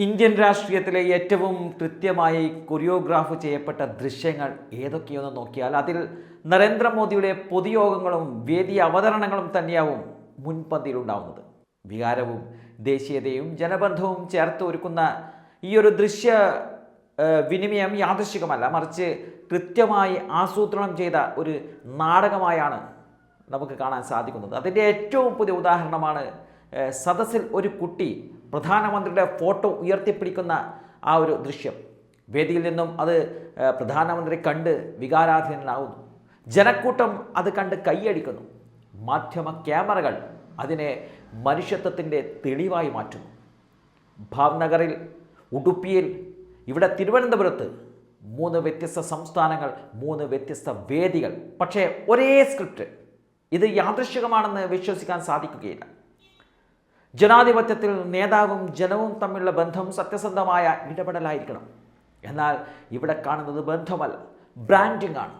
Indian രാഷ്ട്രീയത്തിലെ ഏറ്റവും കൃത്യമായി കൊറിയോഗ്രാഫ് ചെയ്യപ്പെട്ട ദൃശ്യങ്ങൾ ഏതൊക്കെയെന്ന് നോക്കിയാൽ അതിൽ നരേന്ദ്രമോദിയുടെ പൊതുയോഗങ്ങളും വേദി അവതരണങ്ങളും തന്നെയാവും മുൻപന്തിയിലുണ്ടാവുന്നത്. വികാരവും ദേശീയതയും ജനബന്ധവും ചേർത്ത് ഒരുക്കുന്ന ഈ ഒരു ദൃശ്യ വിനിമയം യാദൃശ്ചികമല്ല, മറിച്ച് കൃത്യമായി ആസൂത്രണം ചെയ്ത ഒരു നാടകമായാണ് നമുക്ക് കാണാൻ സാധിക്കുന്നത്. അതിൻ്റെ ഏറ്റവും പുതിയ ഉദാഹരണമാണ് സദസ്സിൽ ഒരു കുട്ടി പ്രധാനമന്ത്രിയുടെ ഫോട്ടോ ഉയർത്തിപ്പിടിക്കുന്ന ആ ഒരു ദൃശ്യം. വേദിയിൽ നിന്നും അത് പ്രധാനമന്ത്രി കണ്ട് വികാരാധീനനാവുന്നു. ജനക്കൂട്ടം അത് കണ്ട് കൈയടിക്കുന്നു. മാധ്യമ ക്യാമറകൾ അതിനെ മനുഷ്യത്വത്തിൻ്റെ തെളിവായി മാറ്റുന്നു. ഭാവ്നഗറിൽ, ഉടുപ്പിയിൽ, ഇവിടെ തിരുവനന്തപുരത്ത് 3 വ്യത്യസ്ത സംസ്ഥാനങ്ങൾ, 3 വ്യത്യസ്ത വേദികൾ, പക്ഷേ ഒരേ സ്ക്രിപ്റ്റ്. ഇത് യാദൃശ്ചികമാണെന്ന് വിശ്വസിക്കാൻ സാധിക്കുകയില്ല. ജനാധിപത്യത്തിൽ നേതാവും ജനവും തമ്മിലുള്ള ബന്ധം സത്യസന്ധമായ ഇടപെടലായിരിക്കണം. എന്നാൽ ഇവിടെ കാണുന്നത് ബന്ധമല്ല, ബ്രാൻഡിംഗ് ആണ്.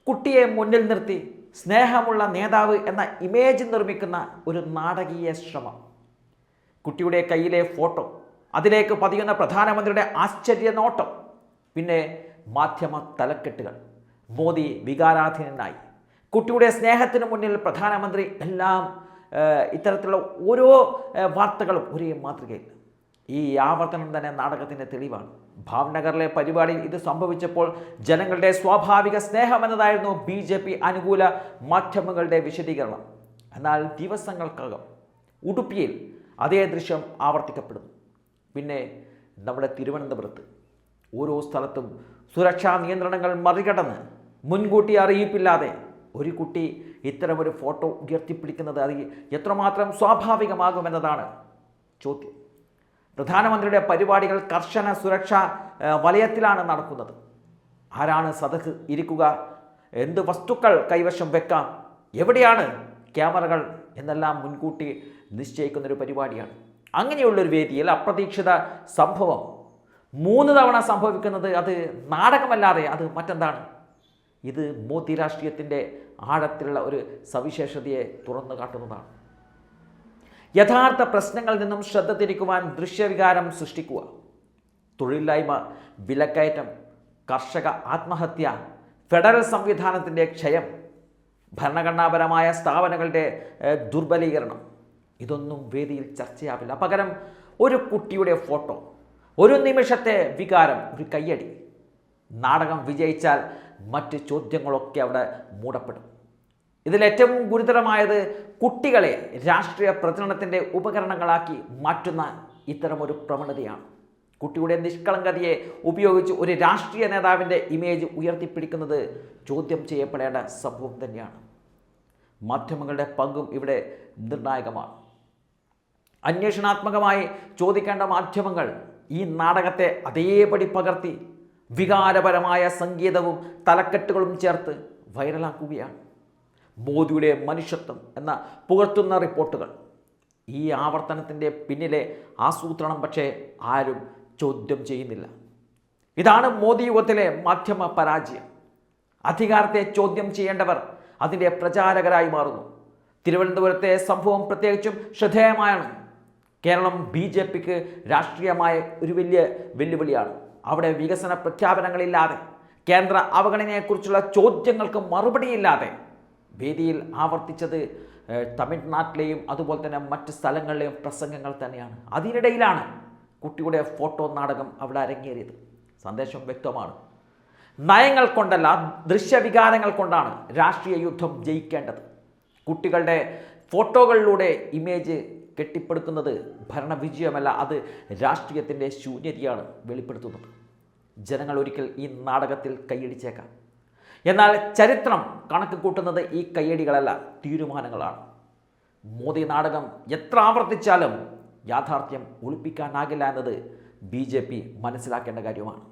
കുട്ടിയെ മുന്നിൽ നിർത്തി സ്നേഹമുള്ള നേതാവ് എന്ന ഇമേജ് നിർമ്മിക്കുന്ന ഒരു നാടകീയ ശ്രമം. കുട്ടിയുടെ കയ്യിലെ ഫോട്ടോ, അതിലേക്ക് പതിയുന്ന പ്രധാനമന്ത്രിയുടെ ആശ്ചര്യ നോട്ടം, പിന്നെ മാധ്യമ തലക്കെട്ടുകൾ. മോദി വികാരാധീനനായി. കുട്ടിയുടെ സ്നേഹത്തിന് മുന്നിൽ പ്രധാനമന്ത്രി. എല്ലാം ഇത്തരത്തിലുള്ള ഓരോ വാർത്തകളും ഒരേ മാതൃകയിൽ. ഈ ആവർത്തനം തന്നെ നാടകത്തിൻ്റെ തെളിവാണ്. ഭാവ്നഗറിലെ പരിപാടിയിൽ ഇത് സംഭവിച്ചപ്പോൾ ജനങ്ങളുടെ സ്വാഭാവിക സ്നേഹം എന്നതായിരുന്നു BJP അനുകൂല മാധ്യമങ്ങളുടെ വിശദീകരണം. എന്നാൽ ദിവസങ്ങൾക്കകം ഉടുപ്പിയിൽ അതേ ദൃശ്യം ആവർത്തിക്കപ്പെടുന്നു. പിന്നെ നമ്മുടെ തിരുവനന്തപുരത്ത് ഓരോ സ്ഥലത്തും സുരക്ഷാ നിയന്ത്രണങ്ങൾ മറികടന്ന് മുൻകൂട്ടി അറിയിപ്പില്ലാതെ ഒരു കുട്ടി ഇത്തരമൊരു ഫോട്ടോ ഉയർത്തിപ്പിടിക്കുന്നത് അത് എത്രമാത്രം സ്വാഭാവികമാകുമെന്നതാണ് ചോദ്യം. പ്രധാനമന്ത്രിയുടെ പരിപാടികൾ കർശന സുരക്ഷാ വലയത്തിലാണ് നടക്കുന്നത്. ആരാണ് സദസ്സ് ഇരിക്കുക, എന്ത് വസ്തുക്കൾ കൈവശം വെക്കാം, എവിടെയാണ് ക്യാമറകൾ എന്നെല്ലാം മുൻകൂട്ടി നിശ്ചയിക്കുന്നൊരു പരിപാടിയാണ്. അങ്ങനെയുള്ളൊരു വേദിയിൽ അപ്രതീക്ഷിത സംഭവം 3 തവണ സംഭവിക്കുന്നത് അത് നാടകമല്ലാതെ അത് മറ്റെന്താണ്? ഇത് മോദി രാഷ്ട്രീയത്തിൻ്റെ ആഴത്തിലുള്ള ഒരു സവിശേഷതയെ തുറന്നു കാട്ടുന്നതാണ്. യഥാർത്ഥ പ്രശ്നങ്ങളിൽ നിന്നും ശ്രദ്ധ തിരിക്കുവാൻ ദൃശ്യവികാരം സൃഷ്ടിക്കുക. തൊഴിലില്ലായ്മ, വിലക്കയറ്റം, കർഷക ആത്മഹത്യ, ഫെഡറൽ സംവിധാനത്തിൻ്റെ ക്ഷയം, ഭരണഘടനാപരമായ സ്ഥാപനങ്ങളുടെ ദുർബലീകരണം, ഇതൊന്നും വേദിയിൽ ചർച്ചയാവില്ല. പകരം ഒരു കുട്ടിയുടെ ഫോട്ടോ, ഒരു നിമിഷത്തെ വികാരം, ഒരു കയ്യടി. നാടകം വിജയിച്ചാൽ മറ്റ് ചോദ്യങ്ങളൊക്കെ അവിടെ മൂടപ്പെടും. ഇതിലേറ്റവും ഗുരുതരമായത് കുട്ടികളെ രാഷ്ട്രീയ പ്രചരണത്തിൻ്റെ ഉപകരണങ്ങളാക്കി മാറ്റുന്ന ഇത്തരമൊരു പ്രവണതയാണ്. കുട്ടിയുടെ നിഷ്കളങ്കതയെ ഉപയോഗിച്ച് ഒരു രാഷ്ട്രീയ നേതാവിൻ്റെ ഇമേജ് ഉയർത്തിപ്പിടിക്കുന്നത് ചോദ്യം ചെയ്യപ്പെടേണ്ട സംഭവം തന്നെയാണ്. മാധ്യമങ്ങളുടെ പങ്കും ഇവിടെ നിർണായകമാണ്. അന്വേഷണാത്മകമായി ചോദിക്കേണ്ട മാധ്യമങ്ങൾ ഈ നാടകത്തെ അതേപടി പകർത്തി വികാരപരമായ സംഗീതവും തലക്കെട്ടുകളും ചേർത്ത് വൈറലാക്കുകയാണ്. മോദിയുടെ മനുഷ്യത്വം എന്ന പുകഴ്ത്തുന്ന റിപ്പോർട്ടുകൾ. ഈ ആവർത്തനത്തിൻ്റെ പിന്നിലെ ആസൂത്രണം പക്ഷേ ആരും ചോദ്യം ചെയ്യുന്നില്ല. ഇതാണ് മോദി യുഗത്തിലെ മാധ്യമ പരാജയം. അധികാരത്തെ ചോദ്യം ചെയ്യേണ്ടവർ അതിൻ്റെ പ്രചാരകരായി മാറുന്നു. തിരുവനന്തപുരത്തെ സംഭവം പ്രത്യേകിച്ചും ശ്രദ്ധേയമാണ്. കേരളം BJPക്ക് രാഷ്ട്രീയമായ ഒരു വലിയ വെല്ലുവിളിയാണ്. അവിടെ വികസന പ്രഖ്യാപനങ്ങളില്ലാതെ, കേന്ദ്ര അവഗണനയെക്കുറിച്ചുള്ള ചോദ്യങ്ങൾക്ക് മറുപടിയില്ലാതെ വേദിയിൽ ആവർത്തിച്ചത് തമിഴ്നാട്ടിലെയും അതുപോലെ തന്നെ മറ്റ് സ്ഥലങ്ങളിലെയും പ്രസംഗങ്ങൾ തന്നെയാണ്. അതിനിടയിലാണ് കുട്ടിയുടെ ഫോട്ടോ നാടകം അവിടെ അരങ്ങേറിയത്. സന്ദേശം വ്യക്തമാണ്. നയങ്ങൾ കൊണ്ടല്ല, ദൃശ്യവികാരങ്ങൾ കൊണ്ടാണ് രാഷ്ട്രീയ യുദ്ധം ജയിക്കേണ്ടത്. കുട്ടികളുടെ ഫോട്ടോകളിലൂടെ ഇമേജ് കെട്ടിപ്പടുക്കുന്നത് ഭരണവിജയമല്ല, അത് രാഷ്ട്രീയത്തിൻ്റെ ശൂന്യതയാണ് വെളിപ്പെടുത്തുന്നത്. ജനങ്ങൾ ഒരിക്കൽ ഈ നാടകത്തിൽ കൈയടിച്ചേക്കാം. എന്നാൽ ചരിത്രം കണക്ക് കൂട്ടുന്നത് ഈ കയ്യടികളല്ല, തീരുമാനങ്ങളാണ്. മോദി നാടകം എത്ര ആവർത്തിച്ചാലും യാഥാർത്ഥ്യം ഒളിപ്പിക്കാനാകില്ല എന്നത് BJP മനസ്സിലാക്കേണ്ട കാര്യമാണ്.